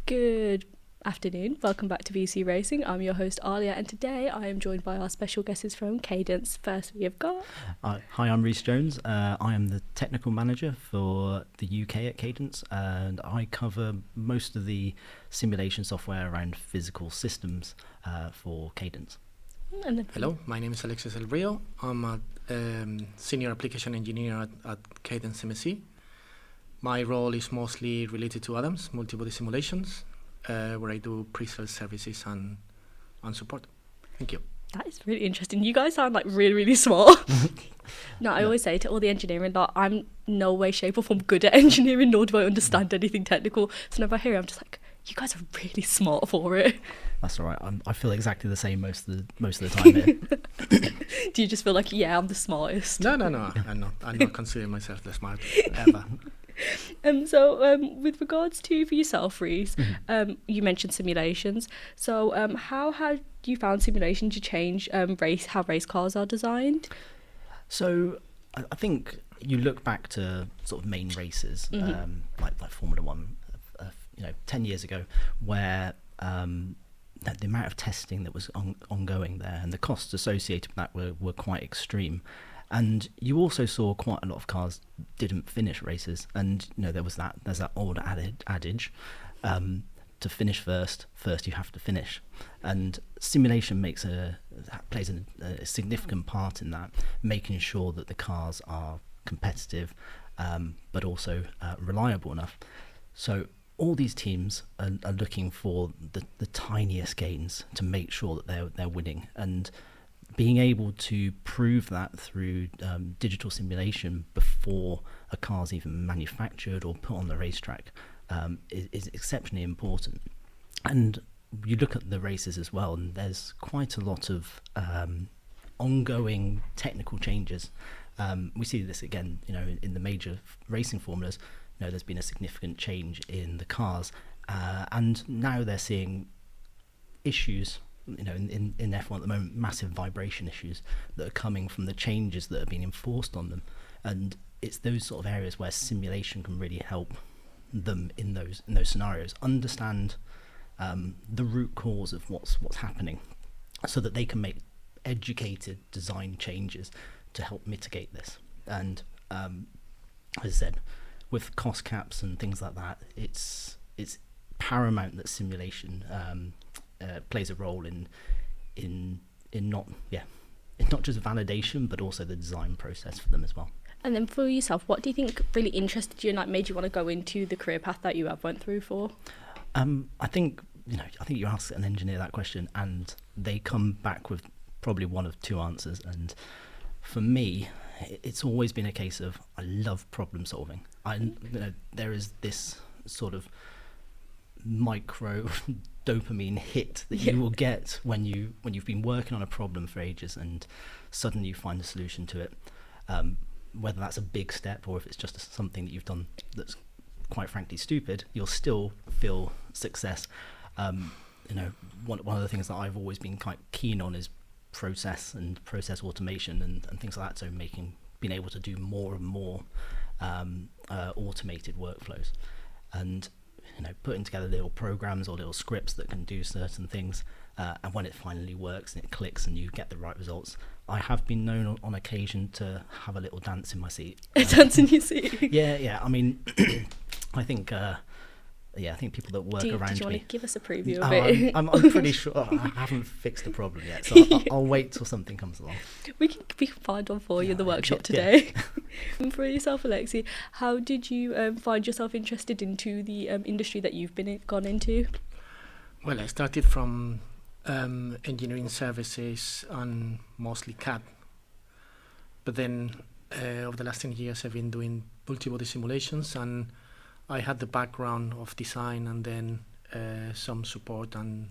Good afternoon. Welcome back to BCU Racing. I'm your host, Alia, and today I am joined by our special guests from Cadence. First, we have got... Hi, I'm Rhys Jones. I am the technical manager for the UK at Cadence, and I cover most of the simulation software around physical systems for Cadence. Hello, my name is Alexis El Rio. I'm a senior application engineer at Cadence MSc. My role is mostly related to Adams, multi-body simulations, where I do pre-sales services and support. Thank you. That is really interesting. You guys sound like really, really smart. I always say to all the engineering, that I'm no way, shape or form good at engineering, nor do I understand anything technical. So whenever I hear it, I'm just like, you guys are really smart for it. That's all right. I feel exactly the same most of the time here. Do you just feel like, yeah, I'm the smartest? No. I'm not considering myself the smartest ever. With regards to for yourself, Rhys, you mentioned simulations. So how have you found simulation to change how race cars are designed? So I think you look back to sort of main races, like Formula One, 10 years ago, where the amount of testing that was ongoing there and the costs associated with that were quite extreme. And you also saw quite a lot of cars didn't finish races, and there's that old adage, to finish first you have to finish, and simulation plays a significant part in that, making sure that the cars are competitive, but also reliable enough. So all these teams are looking for the tiniest gains to make sure that they're winning, and being able to prove that through digital simulation before a car's even manufactured or put on the racetrack is exceptionally important. And you look at the races as well, and there's quite a lot of ongoing technical changes. We see this again, in the major racing formulas. There's been a significant change in the cars, and now they're seeing issues. In F1 at the moment, massive vibration issues that are coming from the changes that are being enforced on them, and it's those sort of areas where simulation can really help them in those scenarios understand the root cause of what's happening, so that they can make educated design changes to help mitigate this. And as I said, with cost caps and things like that, it's paramount that simulation plays a role in not just validation, but also the design process for them as well. And then for yourself, what do you think really interested you and made you want to go into the career path that you have went through for? I think you ask an engineer that question and they come back with probably one of two answers. And for me, it's always been a case of I love problem solving. There is this sort of micro dopamine hit that you will get when you've been working on a problem for ages and suddenly you find a solution to it, whether that's a big step or if it's just something that you've done that's quite frankly stupid, you'll still feel success. One of the things that I've always been quite keen on is process automation and things like that, so being able to do more and more automated workflows, and putting together little programs or little scripts that can do certain things, and when it finally works and it clicks and you get the right results. I have been known on occasion to have a little dance in my seat. A dance in your seat? Yeah. I mean, I think people that work around me... Did you want to give us a preview of it? I'm pretty sure I haven't fixed the problem yet, so I'll wait till something comes along. We can find one for you in the workshop today. Yeah. For yourself, Alexi, how did you find yourself interested into the industry that you've gone into? Well, I started from engineering services and mostly CAD. But then over the last 10 years, I've been doing multi-body simulations, and I had the background of design and then some support and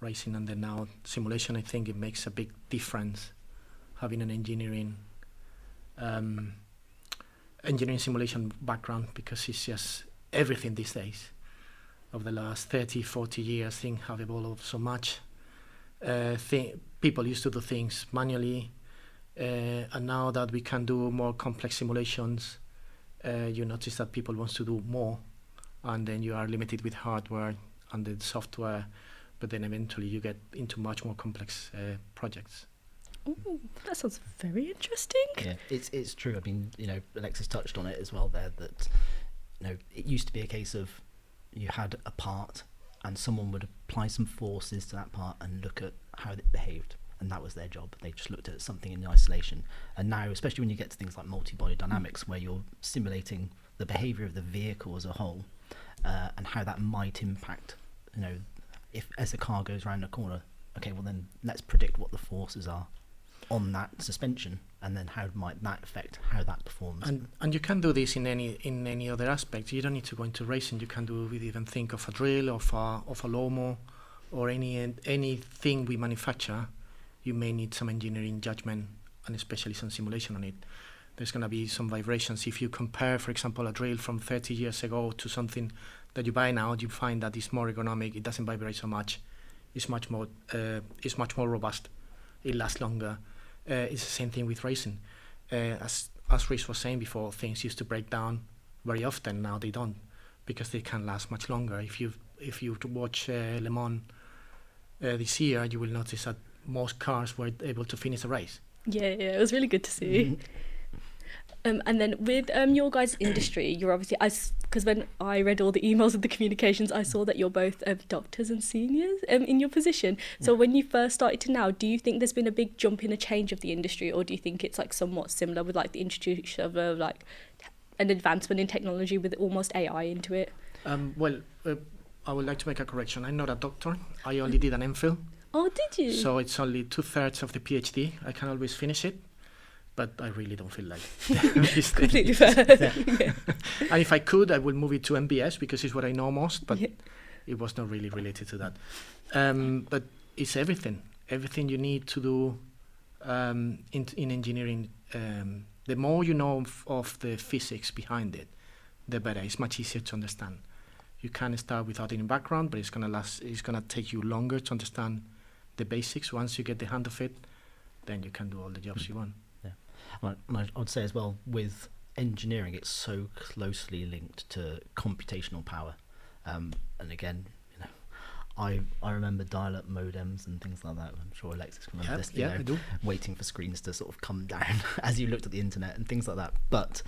racing, and then now simulation. I think it makes a big difference having an engineering simulation background, because it's just everything these days. Over the last 30, 40 years, things have evolved so much. People used to do things manually, and now that we can do more complex simulations, you notice that people want to do more and then you are limited with hardware and the software, but then eventually you get into much more complex projects. Ooh, that sounds very interesting. Yeah, it's true. I mean, Alexis touched on it as well there, that it used to be a case of you had a part and someone would apply some forces to that part and look at how it behaved, and that was their job. They just looked at something in isolation. And now, especially when you get to things like multi-body dynamics, where you're simulating the behavior of the vehicle as a whole, and how that might impact, if as the car goes around a corner, okay, well then let's predict what the forces are on that suspension, and then how might that affect how that performs. And you can do this in any other aspect. You don't need to go into racing. You can do, we even think of a drill, of a Lomo, or anything we manufacture. You may need some engineering judgment, and especially some simulation on it. There's going to be some vibrations. If you compare, for example, a drill from 30 years ago to something that you buy now, you find that it's more ergonomic. It doesn't vibrate so much. It's much more robust. It lasts longer. It's the same thing with racing. As Rhys was saying before, things used to break down very often. Now they don't, because they can last much longer. If you watch Le Mans this year, you will notice that most cars were able to finish a race. Yeah, it was really good to see. And then with your guys' industry, you're obviously, because when I read all the emails and the communications, I saw that you're both doctors and seniors in your position. So when you first started to now, do you think there's been a big jump in a change of the industry, or do you think it's like somewhat similar with like the introduction of an advancement in technology with almost AI into it? I would like to make a correction. I'm not a doctor. I only did an MPhil. Oh, did you? So it's only 2/3 of the PhD. I can always finish it, but I really don't feel like completely fair. Yeah. And if I could, I would move it to MBS because it's what I know most, but it was not really related to that. But it's everything you need to do in engineering. The more you know of the physics behind it, the better. It's much easier to understand. You can start without any background, but it's gonna take you longer to understand the basics. Once you get the hang of it, then you can do all the jobs you want. Well, I'd say as well, with engineering, it's so closely linked to computational power. And again, I remember dial-up modems and things like that. I'm sure Alexis can remember this. I do. Waiting for screens to sort of come down as you looked at the internet and things like that. But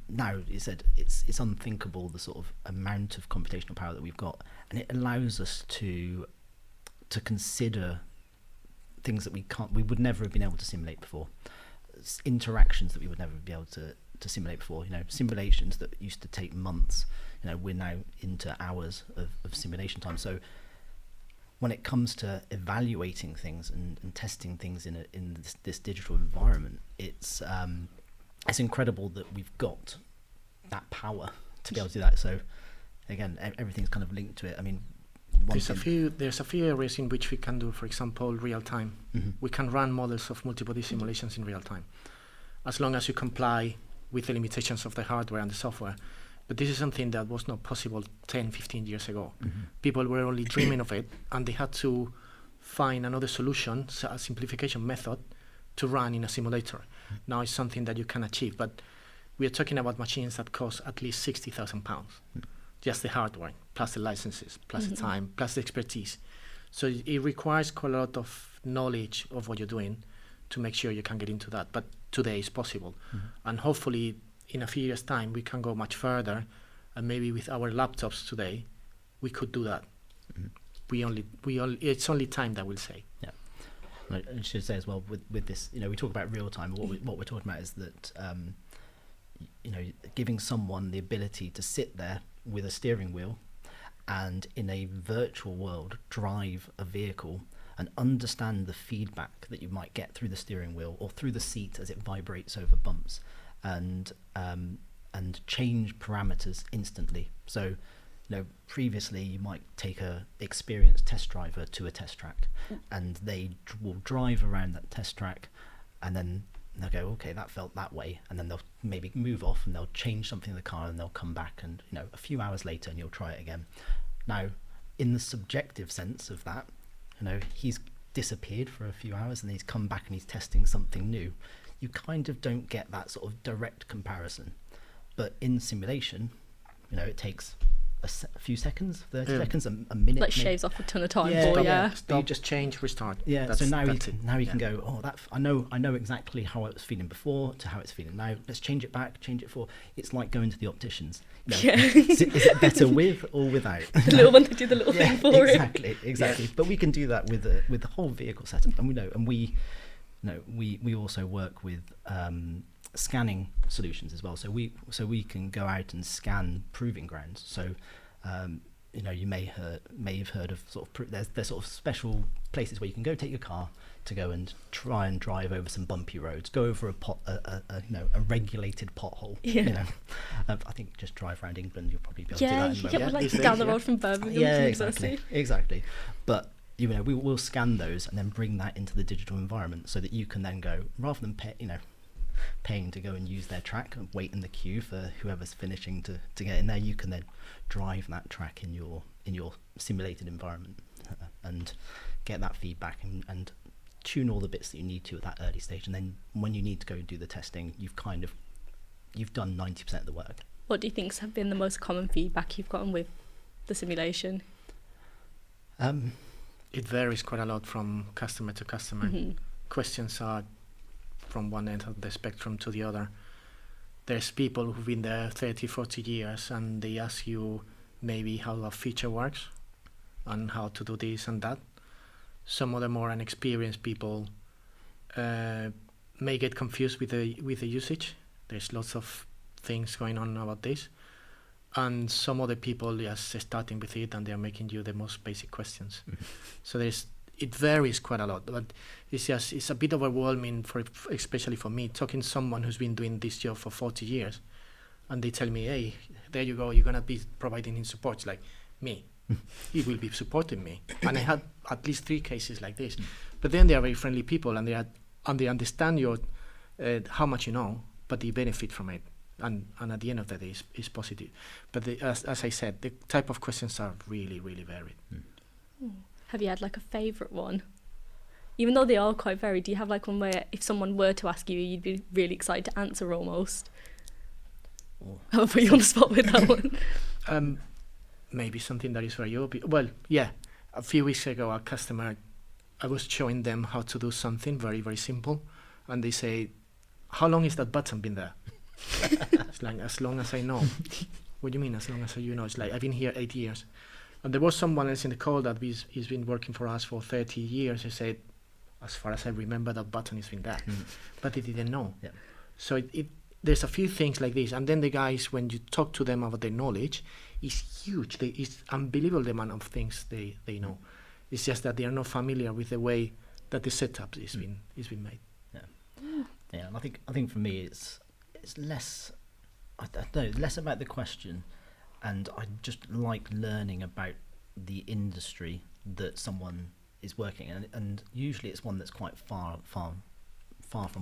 now, you said it's unthinkable, the sort of amount of computational power that we've got, and it allows us to consider things that we would never have been able to simulate before. Interactions that we would never be able to simulate before. Simulations that used to take months, we're now into hours of simulation time. So when it comes to evaluating things and testing things in this digital environment, it's incredible that we've got that power to be able to do that. So again, everything's kind of linked to it. I mean, there's a few areas in which we can do, for example, real time. Mm-hmm. We can run models of multi-body simulations in real time, as long as you comply with the limitations of the hardware and the software. But this is something that was not possible 10, 15 years ago. Mm-hmm. People were only dreaming of it, and they had to find another solution, a simplification method, to run in a simulator. Mm-hmm. Now it's something that you can achieve, but we are talking about machines that cost at least £60,000. Mm-hmm. Just the hardware, plus the licenses, plus the time, plus the expertise. So it requires quite a lot of knowledge of what you're doing to make sure you can get into that. But today it's possible. Mm-hmm. And hopefully in a few years' time we can go much further, and maybe with our laptops today we could do that. Mm-hmm. It's only time that will say. Yeah. I should say as well with this, we talk about real time. What we're talking about is that giving someone the ability to sit there with a steering wheel and in a virtual world drive a vehicle and understand the feedback that you might get through the steering wheel or through the seat as it vibrates over bumps, and change parameters instantly. So previously you might take a experienced test driver to a test track, and they will drive around that test track, and then they'll go, okay, that felt that way, and then they'll maybe move off and they'll change something in the car, and they'll come back, and a few hours later and you'll try it again. Now, in the subjective sense of that, he's disappeared for a few hours and he's come back and he's testing something new. You kind of don't get that sort of direct comparison. But in simulation, it takes a few seconds, 30 seconds, a minute. Like maybe. shaves off a ton of time. Yeah, for You just change, restart. Yeah, so now you it. can go, oh, I know exactly how I was feeling before to how it's feeling now. Let's change it back, change it for. It's like going to the opticians. Is it better with or without? The little one to do the little thing for exactly. Yeah. But we can do that with the whole vehicle setup, and we also work with scanning solutions as well. So we can go out and scan proving grounds. So you may have heard of sort of there's sort of special places where you can go take your car to go and try and drive over some bumpy roads, go over a regulated pothole. Yeah. I think just drive around England, you'll probably be able to do that. Yeah, like down the road from Birmingham. Yeah, exactly. But we will scan those and then bring that into the digital environment so that you can then go, rather than paying to go and use their track and wait in the queue for whoever's finishing to get in there, you can then drive that track in your simulated environment and get that feedback and tune all the bits that you need to at that early stage, and then when you need to go do the testing, you've done 90% of the work. What do you think have been the most common feedback you've gotten with the simulation? It varies quite a lot from customer to customer. Mm-hmm. Questions are from one end of the spectrum to the other. There's people who've been there 30, 40 years and they ask you maybe how a feature works and how to do this and that. Some of the more inexperienced people may get confused with the usage. There's lots of things going on about this. And some other people just starting with it and they're making you the most basic questions. Mm-hmm. So it varies quite a lot, but it's a bit overwhelming especially for me, talking to someone who's been doing this job for 40 years and they tell me, hey, there you go, you're going to be providing him support. It's like, me, he will be supporting me. And I had at least 3 cases like this. But then they are very friendly people and they understand your how much you know, but they benefit from it. And at the end of the day, it's positive. But as I said, the type of questions are really, really varied. Have you had like a favourite one? Even though they are quite varied, do you have like one where if someone were to ask you, you'd be really excited to answer almost? I'll put you on the spot with that one. Maybe something that is very obvious. Well, yeah. A few weeks ago, a customer, I was showing them how to do something very, very simple. And they say, how long has that button been there? It's like, as long as I know. What do you mean, as long as you know? It's like, I've been here 8 years. And there was someone else in the call that he's been working for us for 30 years. He said, as far as I remember, that button has been there. But they didn't know. Yeah. So there's a few things like this. And then the guys, when you talk to them about their knowledge, it's huge. It's unbelievable the amount of things they know. It's just that they are not familiar with the way that the setup is been made. Yeah, and I think for me it's less, I don't know, less about the question, and I just like learning about the industry that someone is working in, and usually it's one that's quite far from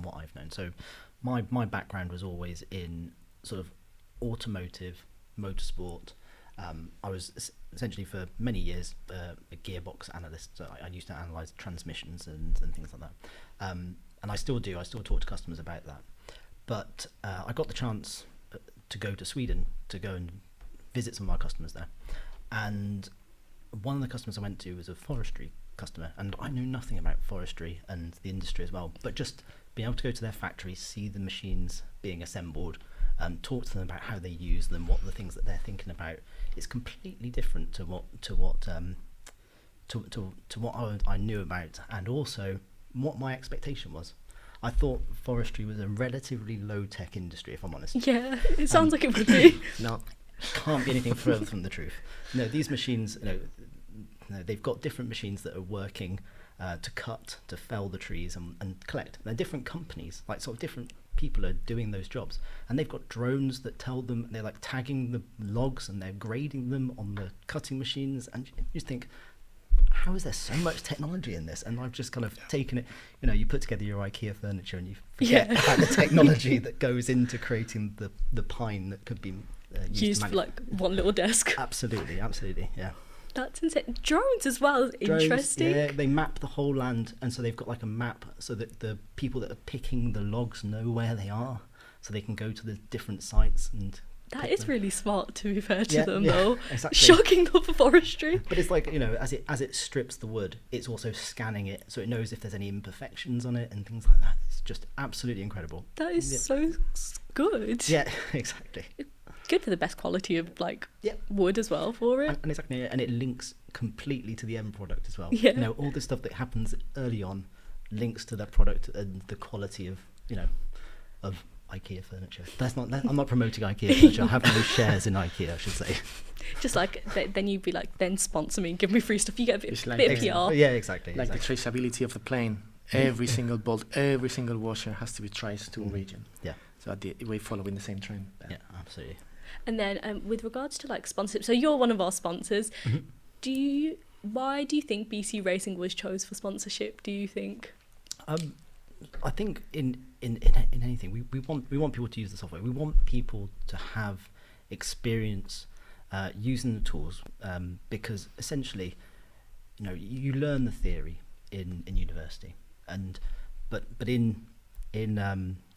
what I've known. So my background was always in sort of automotive, motorsport. I was essentially for many years a gearbox analyst, so I used to analyse transmissions and things like that. And I still do. I still talk to customers about that. But I got the chance to go to Sweden to go and visit some of our customers there. And one of the customers I went to was a forestry customer. And I knew nothing about forestry and the industry as well. But just being able to go to their factory, see the machines being assembled, talk to them about how they use them, what the things that they're thinking about, it's completely different to what I knew about, and also what my expectation was. I thought forestry was a relatively low-tech industry, if I'm honest. Yeah, it sounds like it would be. No, can't be anything further from the truth. No, these machines, they've got different machines that are working to cut, to fell the trees and collect. They're different companies, like sort of different people are doing those jobs, and they've got drones that tell them, they're like tagging the logs and they're grading them on the cutting machines, and you just think, how is there so much technology in this? And I've just kind of taken it, you put together your IKEA furniture and you forget about the technology that goes into creating the pine that could be used for like one little desk. Absolutely, yeah. That's insane. Drones as well, interesting. Yeah, they map the whole land, and so they've got like a map so that the people that are picking the logs know where they are, so they can go to the different sites and That is really smart, to be fair to them, yeah, though. exactly. Shocking though for forestry. But it's like, as it strips the wood, it's also scanning it, so it knows if there's any imperfections on it and things like that. It's just absolutely incredible. That is so good. Yeah, exactly. Good for the best quality of wood as well for it. And exactly, and it links completely to the end product as well. Yeah. All the stuff that happens early on links to that product and the quality of of IKEA furniture. I'm not promoting IKEA furniture. I have no shares in IKEA, I should say. Just like then you'd be like, then sponsor me and give me free stuff. You get a bit of PR. Yeah, exactly. Like the traceability of the plane. Every single bolt, every single washer has to be traced to origin. Yeah. So we're following the same trend. Yeah, absolutely. And then with regards to like sponsorship, so you're one of our sponsors. Mm-hmm. Why do you think BCU Racing was chose for sponsorship? Do you think? I think in anything we want people to use the software. We want people to have experience using the tools, because essentially, you learn the theory in university, but in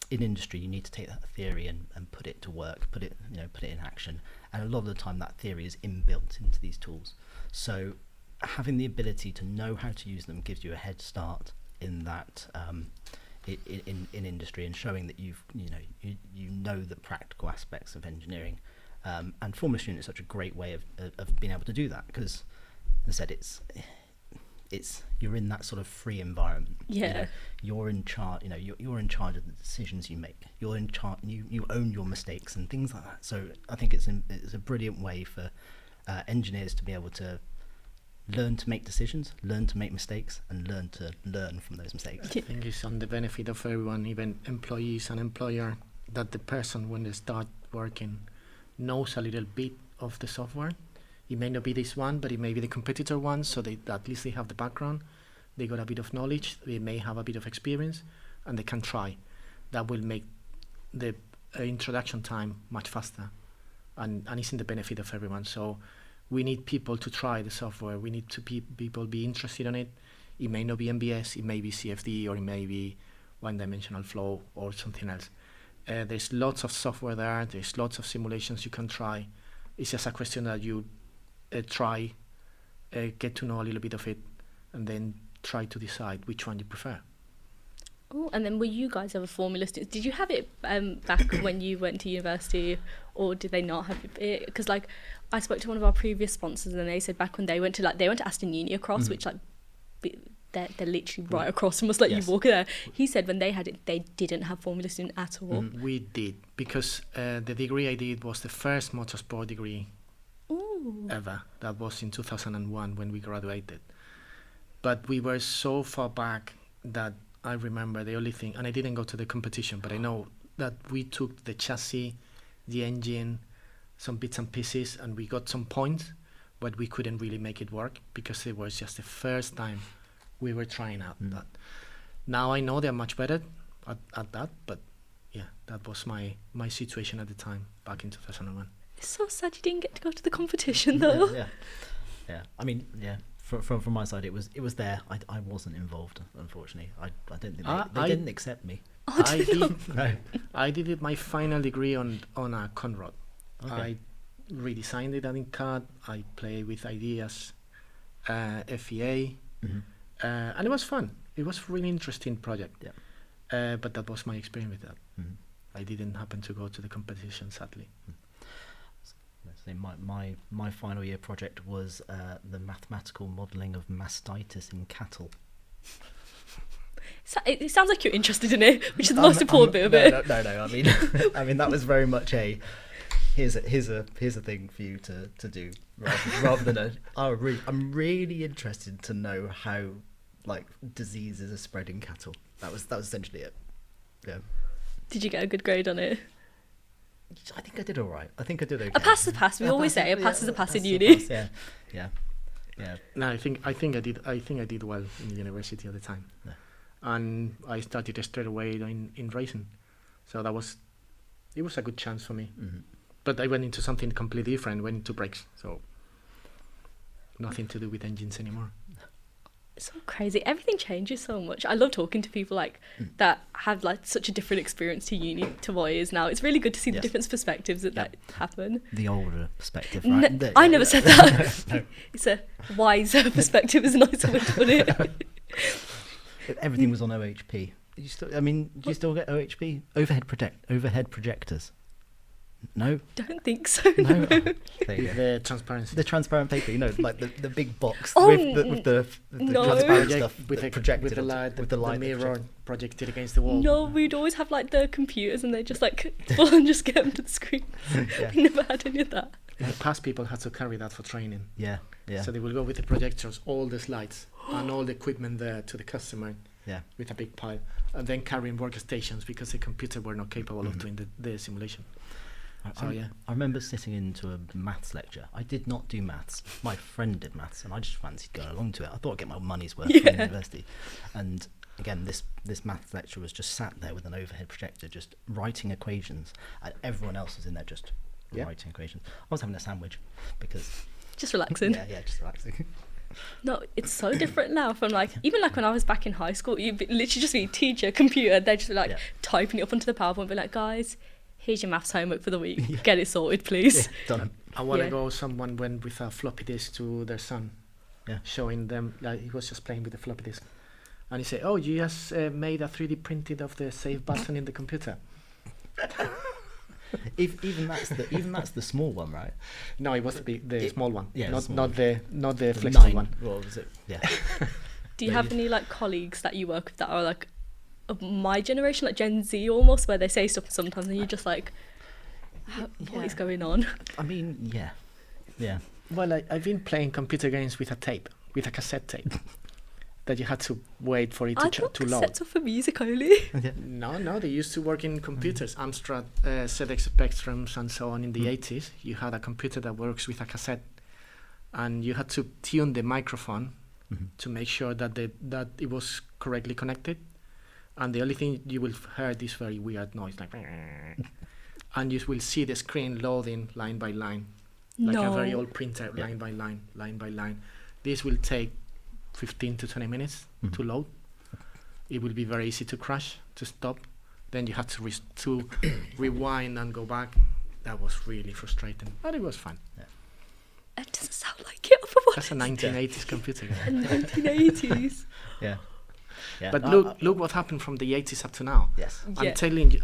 industry you need to take that theory and put it to work, put it in action. And a lot of the time that theory is inbuilt into these tools. So having the ability to know how to use them gives you a head start in that in industry, and showing that you know the practical aspects of engineering. And Formula Student is such a great way of being able to do that, because, as I said, it's you're in that sort of free environment. Yeah. You're in charge. You're in charge of the decisions you make. You're in charge. You own your mistakes and things like that. So I think it's a brilliant way for engineers to be able to learn to make decisions, learn to make mistakes, and learn from those mistakes. I think it's on the benefit of everyone, even employees and employer, that the person, when they start working, knows a little bit of the software. It may not be this one, but it may be the competitor one, so at least they have the background, they got a bit of knowledge, they may have a bit of experience, and they can try. That will make the introduction time much faster, and it's in the benefit of everyone. So we need people to try the software. We need people be interested in it. It may not be MBS, it may be CFD, or it may be one-dimensional flow or something else. There's lots of software there. There's lots of simulations you can try. It's just a question that you try, get to know a little bit of it, and then try to decide which one you prefer. Oh, and then were you guys ever Formula students? Did you have it back when you went to university, or did they not have it? Because I spoke to one of our previous sponsors, and they said back when they went to Aston Uni across, which they're literally right across from us, you walk there. He said when they had it, they didn't have Formula student at all. We did, because the degree I did was the first motorsport degree ever. That was in 2001 when we graduated. But we were so far back that I remember the only thing, and I didn't go to the competition, but I know that we took the chassis, the engine, some bits and pieces, and we got some points, but we couldn't really make it work because it was just the first time we were trying out that. Now I know they're much better at that, but yeah, that was my situation at the time back in 2001. It's so sad you didn't get to go to the competition though. Yeah. I mean, yeah. From my side, it was there. I wasn't involved, unfortunately. I don't think they didn't accept me. I did it my final degree on a Conrod. Okay. I redesigned it in CAD. I play with ideas, FEA, and it was fun. It was a really interesting project. Yeah. But that was my experience with that. I didn't happen to go to the competition, sadly. My final year project was the mathematical modelling of mastitis in cattle. It sounds like you're interested in it, which is the most important bit of it. No. I mean that was very much a here's a thing for you to do rather than I'm really interested to know how diseases are spread in cattle. That was essentially it. Yeah. Did you get a good grade on it? I think I did all right. I think I did okay. A pass is a pass. We always say a pass is a pass in uni. Yeah. No, I think I did well in the university at the time, and I started straight away in racing, so it was a good chance for me. But I went into something completely different. Went into brakes, so nothing to do with engines anymore. It's so crazy. Everything changes so much. I love talking to people like that have like such a different experience to uni to what it is now. It's really good to see the Yes. different perspectives that happen. The older perspective, right? I never said that. No. It's a wiser perspective is a nicer way to put it. If everything was on OHP. Do you still get OHP? Overhead projectors. No? Don't think so. No. Oh, there you go. The transparency. The transparent paper, like the big box Oh, with the no. transparent Yeah, stuff with that the projected with the onto- light, with the light that mirror projected. projected against the wall. No, we'd always have like the computers and they just like full and just get them to the screen. Yeah. We never had any of that. In the past, people had to carry that for training. Yeah. So they will go with the projectors, all the slides, and all the equipment there to the customer Yeah. with a big pile, and then carrying workstations because the computer were not capable of doing the simulation. I remember sitting into a maths lecture. I did not do maths. My friend did maths, and I just fancied going along to it. I thought I'd get my money's worth from university. And again, this maths lecturer was just sat there with an overhead projector, just writing equations, and everyone else was in there just writing equations. I was having a sandwich because Just relaxing. yeah, just relaxing. No, it's so different now from like, even like when I was back in high school, you'd literally just be teacher, computer, they'd just be like typing it up onto the PowerPoint, be like, guys, here's your maths homework for the week. Get it sorted, please. Done. A while Yeah. ago, someone went with a floppy disk to their son, showing them, like he was just playing with the floppy disk. And he said, oh, you just made a 3D printed of the save button in the computer. Even that's the small one, right? No, it was the small one. Yeah, not small not one. the the flexible 9, one. what was it? Yeah. Do you have any like colleagues that you work with that are like of my generation, like Gen Z almost, where they say stuff sometimes and you're just like, what is going on? I mean, yeah. Well, I've been playing computer games with a cassette tape, that you had to wait for it I to thought to load. cassettes were for music only. No, they used to work in computers. Amstrad, ZX Spectrums, and so on in the 80s. You had a computer that works with a cassette, and you had to tune the microphone to make sure that that it was correctly connected. And the only thing you will hear this very weird noise, like, and you will see the screen loading line by line, like a very old printer, line by line. This will take 15 to 20 minutes to load. It will be very easy to crash, to stop. Then you have to rewind and go back. That was really frustrating, but it was fun. It doesn't sound like it. That's a 1980s computer A game. 1980s. Yeah. But look what happened from the 80s up to now. Yes. Yeah.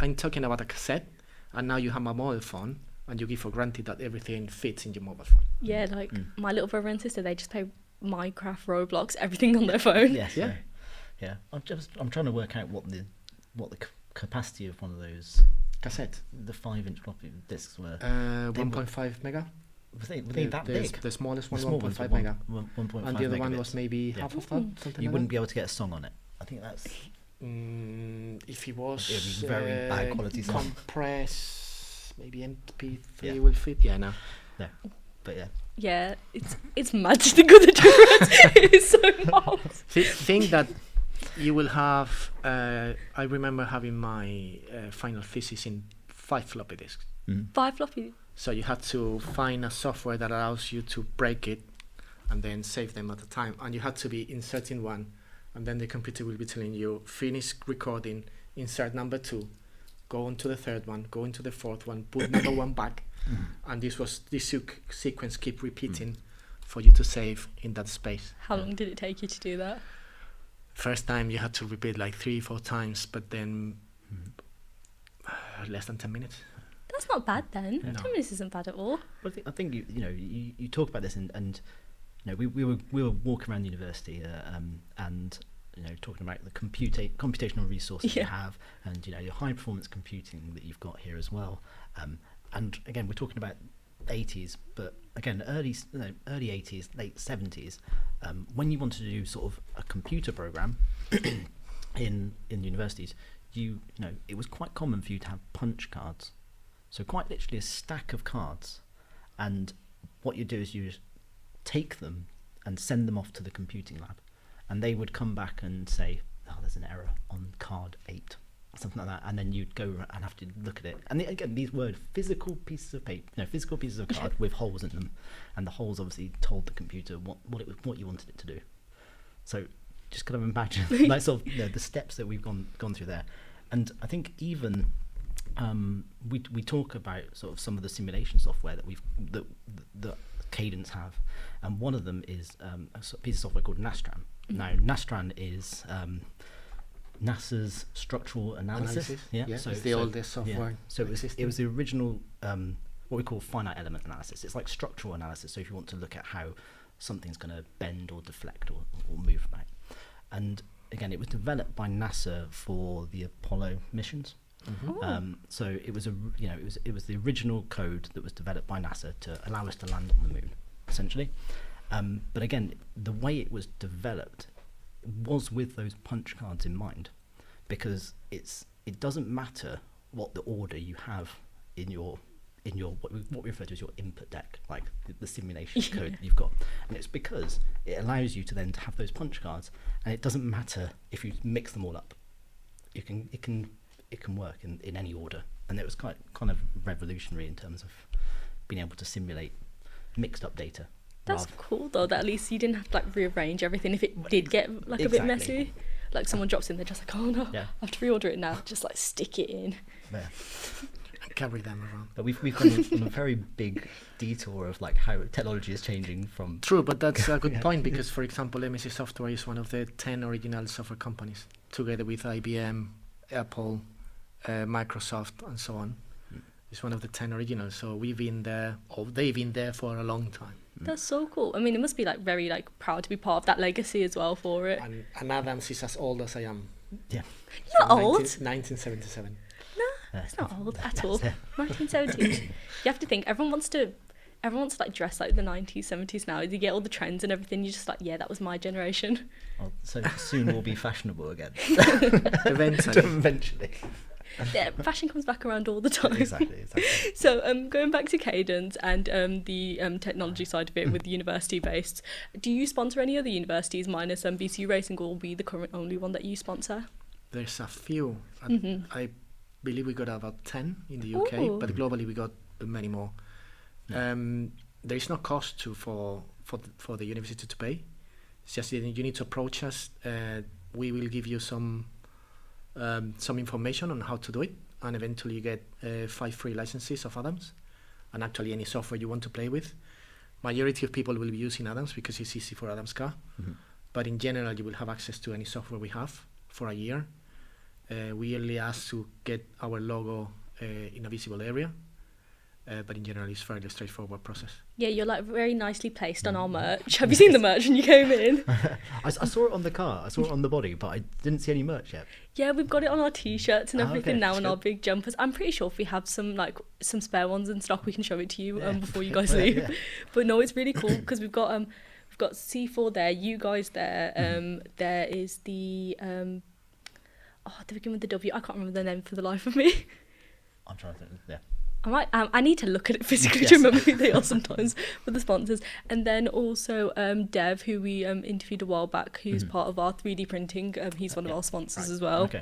I'm talking about a cassette, and now you have a mobile phone, and you give for granted that everything fits in your mobile phone. Yeah, like my little brother and sister, they just play Minecraft, Roblox, everything on their phone. Yes. Yeah. Yeah. I'm trying to work out what the capacity of one of those Cassette. the 5-inch floppy disks were. 1.5 mega. Were they that big? The smallest The one, small ones 1.5 were mega. 1.5 And the other one megabits. was maybe half of that. Something You like wouldn't that. be able to get a song on it. I think that's If it was It would be very bad quality sound. compress, maybe MP3 Yeah. will fit. Yeah, no. but yeah. Yeah, it's mad to think of the difference. It is so mad. Think that you will have. I remember having my final thesis in 5 floppy disks. 5 floppy. So you had to find a software that allows you to break it and then save them at a time. And you had to be inserting one, and then the computer will be telling you, finish recording, insert number 2, go on to the 3rd one, go into the 4th one, put number 1 back. And this sequence keep repeating for you to save in that space. How long did it take you to do that? First time you had to repeat like 3-4 times, but then less than 10 minutes. That's not bad then. No. 10 minutes isn't bad at all. But I think you talk about this and we were walking around university and talking about the computational resources you have, and your high performance computing that you've got here as well. And again, we're talking about 80s, but again, early 80s, late 70s, when you wanted to do sort of a computer program in universities, it was quite common for you to have punch cards. So quite literally a stack of cards, and what you do is you just take them and send them off to the computing lab, and they would come back and say, oh, there's an error on card 8, something like that, and then you'd go and have to look at it. And again, these were physical pieces of paper, physical pieces of card with holes in them, and the holes obviously told the computer what you wanted it to do. So just kind of imagine like sort of the steps that we've gone through there. And I think even we talk about sort of some of the simulation software that Cadence have, and one of them is a piece of software called Nastran. Now Nastran is NASA's structural analysis. Yeah, so it's the oldest software. Yeah. So it was the original what we call finite element analysis. It's like structural analysis. So if you want to look at how something's going to bend or deflect or move about. And again, it was developed by NASA for the Apollo missions. So it was it was the original code that was developed by NASA to allow us to land on the moon, essentially. But again, the way it was developed was with those punch cards in mind, because it doesn't matter what the order you have in your what we refer to as your input deck, like the simulation code that you've got, and it's because it allows you to then to have those punch cards, and it doesn't matter if you mix them all up. It can work in any order, and it was kind of revolutionary in terms of being able to simulate mixed up data. That's cool though, that at least you didn't have to like rearrange everything if it did get like a bit messy. Like someone drops in, they're just like, oh no, I have to reorder it now. Just like stick it in. Yeah. Carry them around. But we've gone on a very big detour of like how technology is changing from. True, but that's a good point, because for example, MSC Software is one of the 10 original software companies, together with IBM, Apple, Microsoft, and so on. It's one of the 10 originals. So we've been there, or they've been there for a long time. That's so cool. I mean, it must be like very like proud to be part of that legacy as well for it. And Adams is as old as I am. Yeah. You're not old. 1977. It's not old at all. 1970s. You have to think, everyone wants to like dress like the 90s, 70s now. You get all the trends and everything. You're just like, yeah, that was my generation. Well, so soon we'll be fashionable again. Eventually. Yeah, fashion comes back around all the time. Exactly. So going back to Cadence and the technology side of it with the university based, do you sponsor any other universities minus BCU Racing, or will be the current only one that you sponsor? There's a few. I believe we got about 10 in the UK. Ooh. But globally we got many more. There is no cost for the university to pay. It's just that you need to approach us. We will give you some information on how to do it, and eventually you get 5 free licenses of Adams, and actually any software you want to play with. Majority of people will be using Adams because it's easy for Adams car, but in general you will have access to any software we have for a year. We only ask to get our logo in a visible area, but in general it's a fairly straightforward process. Yeah, you're like very nicely placed on our merch. Have you seen the merch when you came in? I saw it on the car, I saw it on the body, but I didn't see any merch yet. Yeah, we've got it on our t-shirts and everything now, and our big jumpers. I'm pretty sure if we have some spare ones in stock, we can show it to you before you guys leave. Yeah. But no, it's really cool because we've got C4 there, you guys there. There is the they begin with the W. I can't remember the name for the life of me. I'm trying to think. Yeah. I need to look at it physically to remember who they are sometimes with the sponsors. And then also Dev, who we interviewed a while back, who's part of our 3D printing. He's one of our sponsors as well. Okay.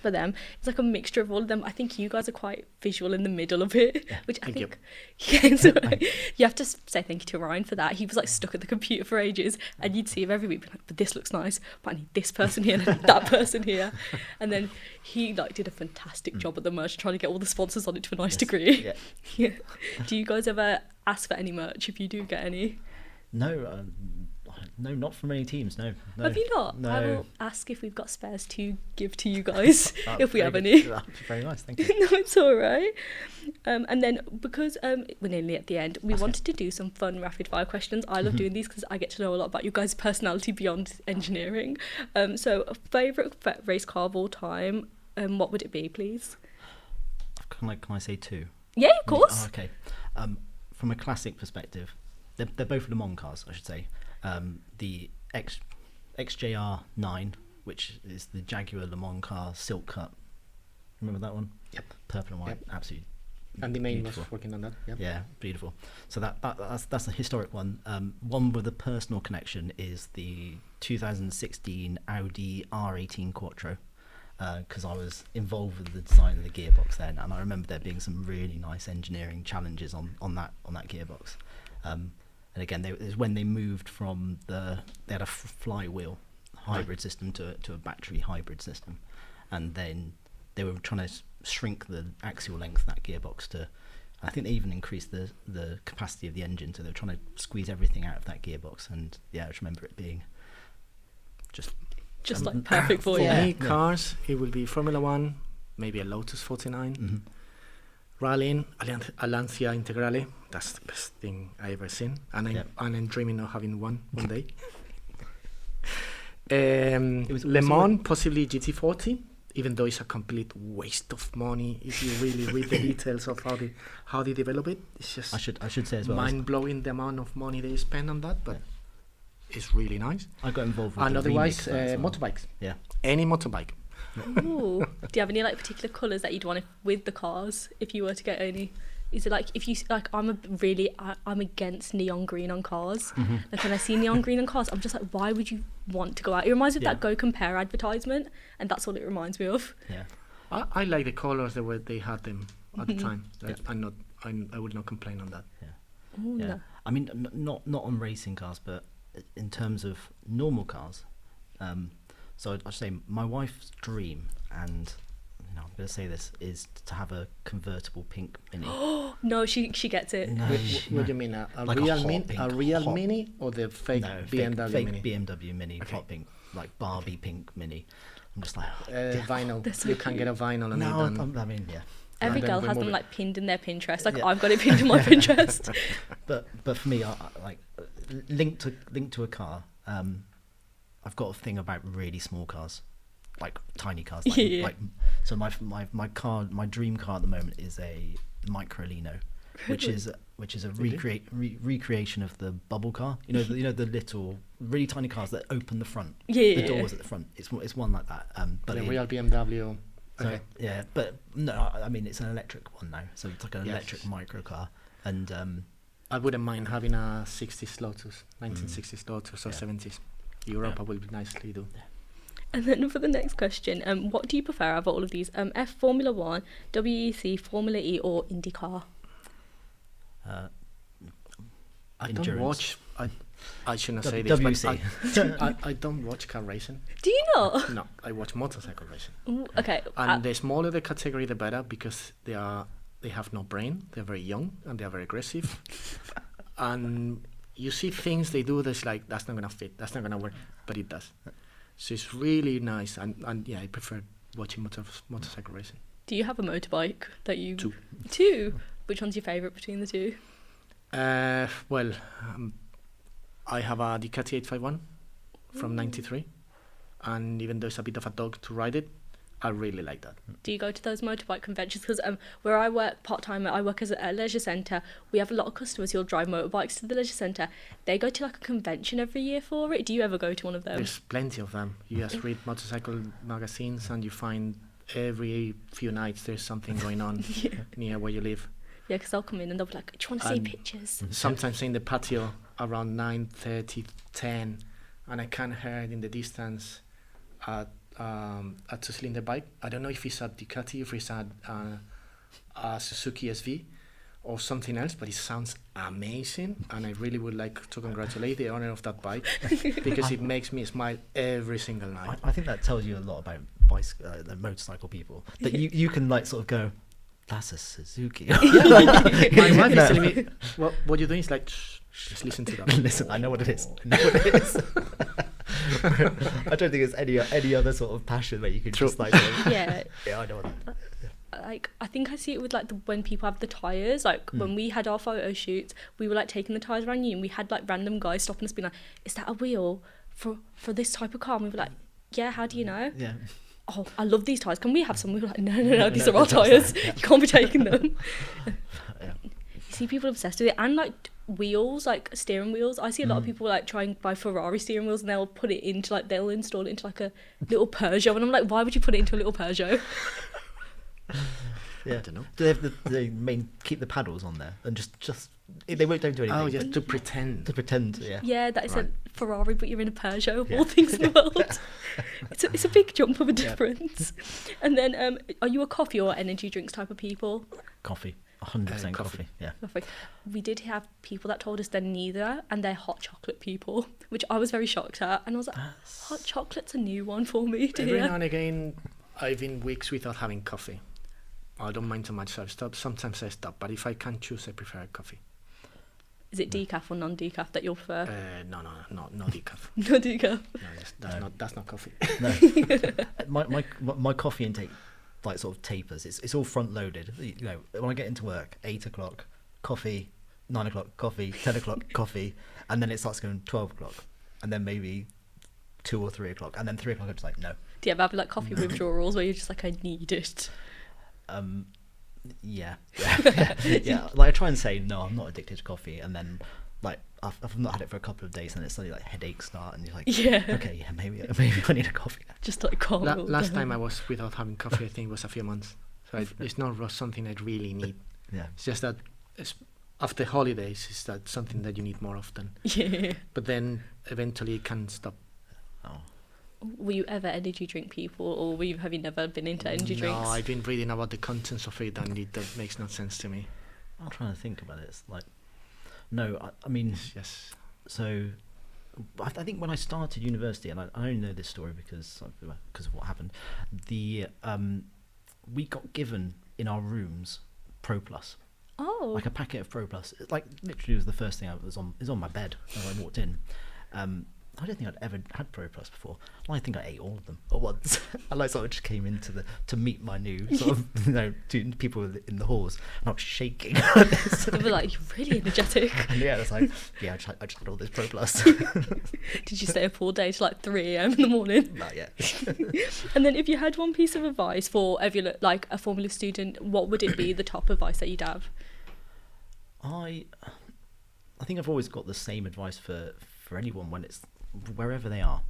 For them, it's like a mixture of all of them. I think you guys are quite visual in the middle of it, which I think it's right. You have to say thank you to Ryan for that. He was like stuck at the computer for ages, and you'd see him every week, like, but this looks nice, but I need this person here and that person here, and then he like did a fantastic job at the merch, trying to get all the sponsors on it to a nice degree. Yeah. Do you guys ever ask for any merch if you do get any? No, not from any teams, no. Have you not? No. I will ask if we've got spares to give to you guys, if we have any. That'd be very nice, thank you. No, it's all right. And then, because we're nearly at the end, we wanted to do some fun rapid-fire questions. I love doing these because I get to know a lot about you guys' personality beyond engineering. So, favourite race car of all time, what would it be, please? Can I say 2? Yeah, of course. Oh, okay. From a classic perspective, they're both Le Mans cars, I should say. The XJR 9, which is the Jaguar Le Mans car, silk cut. Remember that one? Yep. Purple and white, absolutely. And the main was working on that. Yep. Yeah, beautiful. So that's a historic one. One with a personal connection is the 2016 Audi R18 Quattro, because I was involved with the design of the gearbox then, and I remember there being some really nice engineering challenges on that gearbox. And again, it was when they moved from they had a flywheel hybrid system to a battery hybrid system, and then they were trying to shrink the axial length of that gearbox to. I think they even increased the capacity of the engine, so they were trying to squeeze everything out of that gearbox. And yeah, I just remember it being just like perfect for For you. me, cars, it will be Formula One, maybe a Lotus 49. Mm-hmm. Rallying, Lancia Integrale. That's the best thing I ever seen, and I'm dreaming of having one day. Le Mans, possibly GT40, even though it's a complete waste of money if you really read the details of how they develop it. It's just I should say as well, mind blowing the amount of money they spend on that, but it's really nice. I got involved with And the otherwise, remake of that as well. motorbikes. Yeah. Any motorbike. Ooh. Do you have any like particular colours that you'd want with the cars if you were to get any? Is it like if you like? I'm against neon green on cars. Mm-hmm. Like when I see neon green on cars, I'm just like, why would you want to go out? It reminds me of that Go Compare advertisement, and that's all it reminds me of. Yeah. I like the colors the way they had them at the time. I would not complain on that. Ooh, Yeah. no. I mean, not on racing cars, but in terms of normal cars. So I'd say my wife's dream, and I'm going to say this, is to have a convertible pink Mini. No, she gets it. No, What do you mean? A Like a real hot Mini? pink, A real hot- Mini or the fake no, BMW fake Mini? BMW Mini, Okay. hot pink, like Barbie pink Mini. I'm just like, Vinyl. They're so You can get a vinyl on no, it. And I mean, yeah. Every And then girl has remove them it. like pinned in their Pinterest. Like Yeah. I've got it pinned in my Pinterest. But for me, I like linked to a car. I've got a thing about really small cars, like tiny cars. Like, Yeah. like so my dream car at the moment is a Microlino, which is a recreation of the bubble car. You know the little really tiny cars that open the front. Yeah. The doors at the front. It's one like that. But the in- real BMW. so, Okay. yeah, but no, I mean it's an electric one now, so it's like an Yes. electric micro car, and I wouldn't mind having a 60s Lotus, 1960s Lotus or Yeah. 70s. Europa will be nicely do. And then for the next question, what do you prefer out of all of these? F Formula One, WEC, Formula E, or IndyCar? I don't Endurance. watch. I shouldn't say WC. this, but I don't watch car racing. Do you not? No, I watch motorcycle racing. Ooh, okay. And the smaller the category, the better, because they have no brain. They're very young and they are very aggressive. And you see things they do that's like, that's not gonna fit, that's not gonna work, but it does. So it's really nice, and yeah, I prefer watching motorcycle racing. Do you have a motorbike that you? Two. Two. Which one's your favourite between the two? Well, I have a Ducati 851 from '93, and even though it's a bit of a dog to ride it, I really like that. Do you go to those motorbike conventions? Because where I work part-time, I work as a leisure centre. We have a lot of customers who'll drive motorbikes to the leisure centre. They go to like a convention every year for it. Do you ever go to one of them? There's plenty of them. You just read motorcycle magazines, and you find every few nights there's something going on near where you live. Yeah, because they'll come in and they'll be like, do you want to see And- pictures? Sometimes in the patio around 9:30, 10, and I can hear it in the distance a two-cylinder bike. I don't know if it's a Ducati, if it's a Suzuki SV or something else, but it sounds amazing, and I really would like to congratulate the owner of that bike because it makes me smile every single night. I think that tells you a lot about the motorcycle people, that you can like sort of go, that's a Suzuki. My wife is telling me, what you're doing is like, shh, just listen to that. Listen, I know what it is. I don't think there's any other sort of passion where you can just like go, Yeah. yeah, I know what that. Like I think I see it with like when people have the tyres. Like when we had our photo shoots, we were like taking the tyres around you, and we had like random guys stopping us, being like, "Is that a wheel for this type of car?" And we were like, "Yeah, how do you know?" Yeah. Oh, I love these tyres. Can we have some? We were like, no, these are our tyres. You can't be taking them. Yeah. You see people obsessed with it, and like wheels, like steering wheels. I see a lot of people like try and buy Ferrari steering wheels, and they'll put it into like they'll install it into like a little Peugeot, and I'm like, why would you put it into a little Peugeot? Yeah. I don't know. Do they have the main keep the paddles on there and just they don't do anything? Oh, just to pretend. To pretend, yeah. Yeah, that is Right. a Ferrari, but you're in a Peugeot of Yeah. all things in the world. It's a big jump of a difference. And then, are you a coffee or energy drinks type of people? Coffee. 100% coffee. Yeah. Coffee. We did have people that told us they're neither, and they're hot chocolate people, which I was very shocked at. And I was like, hot chocolate's a new one for me to Every hear. now and again, I've been weeks without having coffee. I don't mind too much, so I've stopped. Sometimes I stop, but if I can choose, I prefer coffee. Is it decaf or non-decaf that you'll prefer? No decaf. No decaf. No, that's not coffee. No. my coffee intake, like, sort of tapers. It's all front loaded. You know, when I get into work, 8 o'clock, coffee, 9 o'clock, coffee, 10 o'clock, coffee, and then it starts going 12 o'clock, and then maybe 2 or 3 o'clock, and then 3 o'clock I'm just like, no. Do you ever have like coffee withdrawals where you're just like, I need it? Yeah. Like, I try and say no, I'm not addicted to coffee, and then like I've not had it for a couple of days, and it's suddenly like headaches start, and you're like, okay, maybe I need a coffee now. Just like calm. Last time I was without having coffee, I think it was a few months. So it's not something I really need. Yeah. It's just that after holidays, it's that something that you need more often. Yeah. But then eventually it can stop. Oh. Were you ever energy drink people, or have you never been into energy drinks? No, I've been reading about the contents of it, and that makes no sense to me. I'm trying to think about it. It's like, no, I mean, Yes. so I think when I started university, and I only know this story because of what happened, we got given in our rooms Pro Plus. Oh. Like a packet of Pro Plus. It, like, literally was the first thing it was on my bed when I walked in. I don't think I'd ever had Pro Plus before. Well, I think I ate all of them at once. I like sort of just came into to meet my new sort of people in the halls, and I was shaking. They were like, you're really energetic. And yeah, it's like, yeah, I just had all this Pro Plus. Did you stay up all day till like 3 a.m. in the morning? Not yet. And then if you had one piece of advice for like a Formula student, what would it be, the top advice that you'd have? I think I've always got the same advice for anyone when it's wherever they are,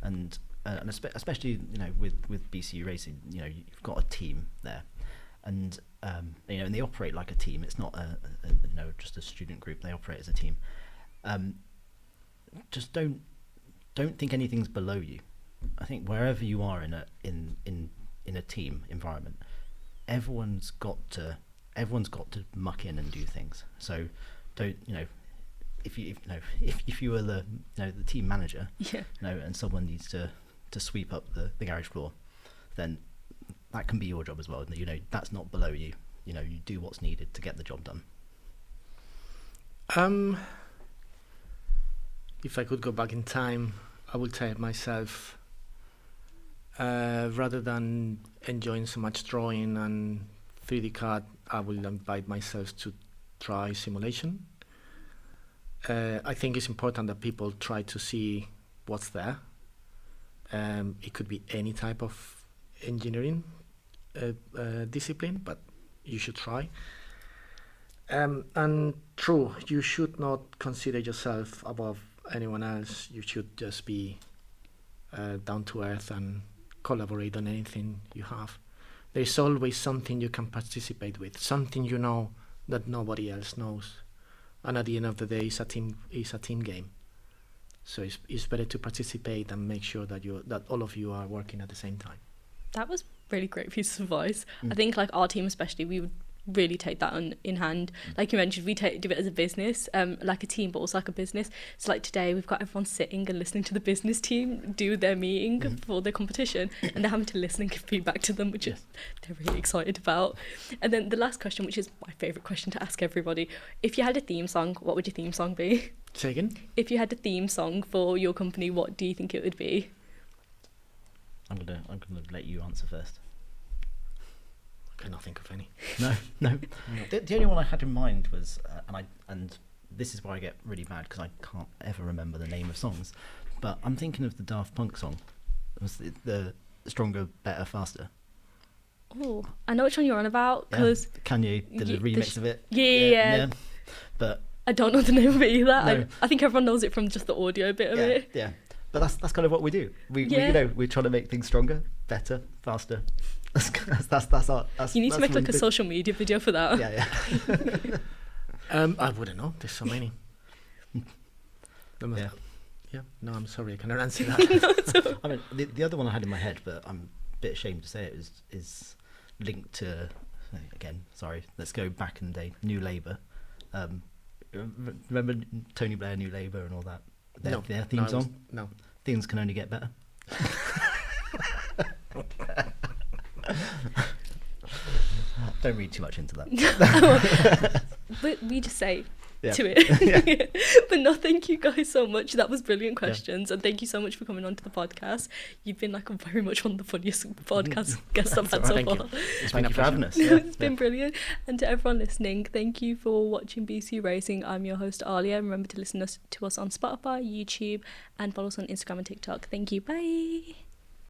and especially with BCU Racing, you've got a team there, and and they operate like a team. It's not just a student group. They operate as a team. Just don't think anything's below you. I think wherever you are in a team environment, everyone's got to muck in and do things. So don't if you were the team manager, and someone needs to sweep up the garage floor, then that can be your job as well. That's not below you. You do what's needed to get the job done. If I could go back in time, I would tell myself, rather than enjoying so much drawing and 3D CAD, I will invite myself to try simulation. I think it's important that people try to see what's there. It could be any type of engineering discipline, but you should try. And true, you should not consider yourself above anyone else. You should just be down to earth and collaborate on anything you have. There's always something you can participate with, something that nobody else knows. And at the end of the day, it's a team game. So it's better to participate and make sure that all of you are working at the same time. That was really great piece of advice. I think like our team especially, we would really take that in hand. Like you mentioned, we do it as a business, like a team, but also like a business. So like today we've got everyone sitting and listening to the business team do their meeting for their competition, and they're having to listen and give feedback to them, which is they're really excited about. And then the last question, which is my favourite question to ask everybody: if you had a theme song, what would your theme song be? Say again? If you had a theme song for your company, what do you think it would be? I'm gonna let you answer first. I cannot think of any. No. The only one I had in mind was, and this is why I get really mad because I can't ever remember the name of songs, but I'm thinking of the Daft Punk song. It was the Stronger, Better, Faster. Oh, I know which one you're on about because Kanye did a remix of it. Yeah. But I don't know the name of it either. No. I think everyone knows it from just the audio bit of it. Yeah. But that's kind of what we do. We're trying to make things stronger, better, faster. That's our. You need to make like a social media video for that. Yeah. I wouldn't know. There's so many. Yeah. No, I'm sorry. I cannot answer that. I mean, the other one I had in my head, but I'm a bit ashamed to say it, is linked to again, sorry, let's go back in the day. New Labour. Remember Tony Blair, New Labour, and all that. Their theme song. No. Things can only get better. Don't read too much into that. But we just say Yeah. to it. But no, thank you guys so much. That was brilliant questions, and thank you so much for coming on to the podcast. You've been like very much one of the funniest podcast guests I've had so Thank far. you. Thank you for having us. It's been brilliant. And to everyone listening, thank you for watching BCU Racing. I'm your host Alia. Remember to listen to us on Spotify, YouTube, and follow us on Instagram and TikTok. Thank you. Bye.